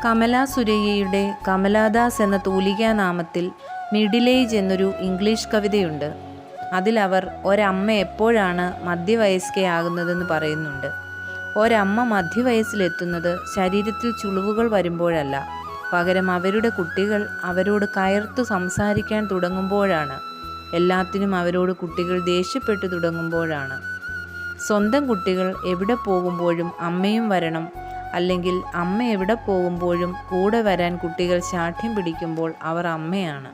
കമലാ സുരയ്യയുടെ കമലാദാസ് എന്ന തൂലികാനാമത്തിൽ middle age എന്നൊരു English കവിതയുണ്ട്. അതിലവർ ഒരമ്മ എപ്പോഴാണ് മധ്യവയസ്കയാകുന്നതെന്ന് പറയുന്നുണ്ട്. ഒരമ്മ മധ്യവയസ്സിലെത്തുന്നത് ശരീരത്തിൽ ചുളിവുകൾ വരുമ്പോഴല്ല, പകരം അവരുടെ കുട്ടികൾ അവരോട് കയർത്തു സംസാരിക്കാൻ തുടങ്ങുമ്പോഴാണ്. എല്ലാത്തിനും അവരോട് കുട്ടികൾ ദേഷ്യപ്പെട്ടു തുടങ്ങുമ്പോഴാണ്. സ്വന്തം കുട്ടികൾ എവിടെ പോകുമ്പോഴും അമ്മയും വരണം, അല്ലെങ്കിൽ അമ്മ എവിടെ പോകുമ്പോഴും കൂടെ വരാൻ കുട്ടികൾ ശാഠ്യം പിടിക്കുമ്പോൾ അവർ അമ്മയാണ്.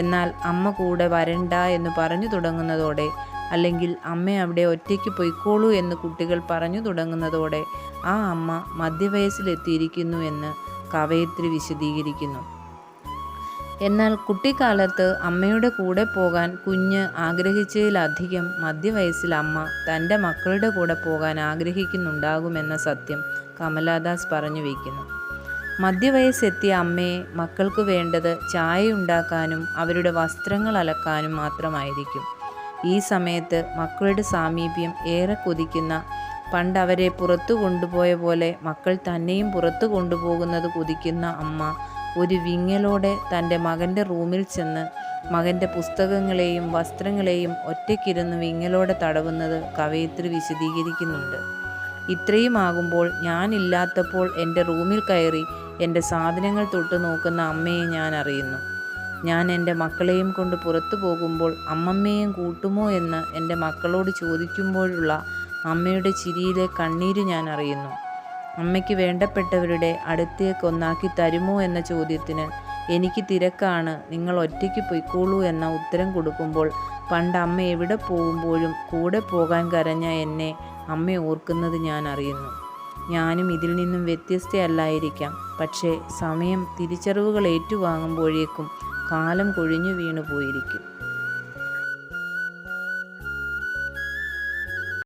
എന്നാൽ അമ്മ കൂടെ വരണ്ട എന്ന് പറഞ്ഞു തുടങ്ങുന്നതോടെ, അല്ലെങ്കിൽ അമ്മ അവിടെ ഒറ്റയ്ക്ക് പൊയ്ക്കോളൂ എന്ന് കുട്ടികൾ പറഞ്ഞു തുടങ്ങുന്നതോടെ ആ അമ്മ മധ്യവയസ്സിലെത്തിയിരിക്കുന്നു എന്ന് കവയിത്രി വിശദീകരിക്കുന്നു. എന്നാൽ കുട്ടിക്കാലത്ത് അമ്മയുടെ കൂടെ പോകാൻ കുഞ്ഞ് ആഗ്രഹിച്ചതിലധികം മധ്യവയസ്സിൽ അമ്മ തൻ്റെ മക്കളുടെ കൂടെ പോകാൻ ആഗ്രഹിക്കുന്നുണ്ടാകുമെന്ന സത്യം കമലാദാസ് പറഞ്ഞു വയ്ക്കുന്നു. മധ്യവയസ്സെത്തിയ അമ്മയെ മക്കൾക്ക് വേണ്ടത് ചായയുണ്ടാക്കാനും അവരുടെ വസ്ത്രങ്ങൾ അലക്കാനും മാത്രമായിരിക്കും. ഈ സമയത്ത് മക്കളുടെ സാമീപ്യം ഏറെ കൊതിക്കുന്ന, പണ്ട് അവരെ പുറത്തു കൊണ്ടുപോയ പോലെ മക്കൾ തന്നെയും പുറത്തു കൊണ്ടുപോകുന്നത് കൊതിക്കുന്ന അമ്മ ഒരു വിങ്ങലോടെ തൻ്റെ മകൻ്റെ റൂമിൽ ചെന്ന് മകൻ്റെ പുസ്തകങ്ങളെയും വസ്ത്രങ്ങളെയും ഒറ്റയ്ക്കിരുന്ന് വിങ്ങലോടെ തടവുന്നത് കവയിത്രി വിശദീകരിക്കുന്നുണ്ട്. ഇത്രയും ആകുമ്പോൾ ഞാനില്ലാത്തപ്പോൾ എൻ്റെ റൂമിൽ കയറി എൻ്റെ സാധനങ്ങൾ തൊട്ട് നോക്കുന്ന അമ്മയെ ഞാൻ അറിയുന്നു. ഞാൻ എൻ്റെ മക്കളെയും കൊണ്ട് പുറത്തു പോകുമ്പോൾ അമ്മമ്മയെയും കൂട്ടുമോ എന്ന് എൻ്റെ മക്കളോട് ചോദിക്കുമ്പോഴുള്ള അമ്മയുടെ ചിരിയിലെ കണ്ണീര് ഞാൻ അറിയുന്നു. അമ്മയ്ക്ക് വേണ്ടപ്പെട്ടവരുടെ അടുത്തേക്ക് ഒന്നാക്കി തരുമോ എന്ന ചോദ്യത്തിന് എനിക്ക് തിരക്കാണ്, നിങ്ങൾ ഒറ്റയ്ക്ക് പൊയ്ക്കോളൂ എന്ന ഉത്തരം കൊടുക്കുമ്പോൾ പണ്ട് അമ്മ എവിടെ പോകുമ്പോഴും കൂടെ പോകാൻ കരഞ്ഞ എന്നെ അമ്മ ഓർക്കുന്നത് ഞാൻ അറിയുന്നു. ഞാനും ഇതിൽ നിന്നും വ്യത്യസ്തയല്ലായിരിക്കാം, പക്ഷേ സമയം തിരിച്ചറിവുകൾ ഏറ്റുവാങ്ങുമ്പോഴേക്കും കാലം കൊഴിഞ്ഞു വീണു പോയിരിക്കും.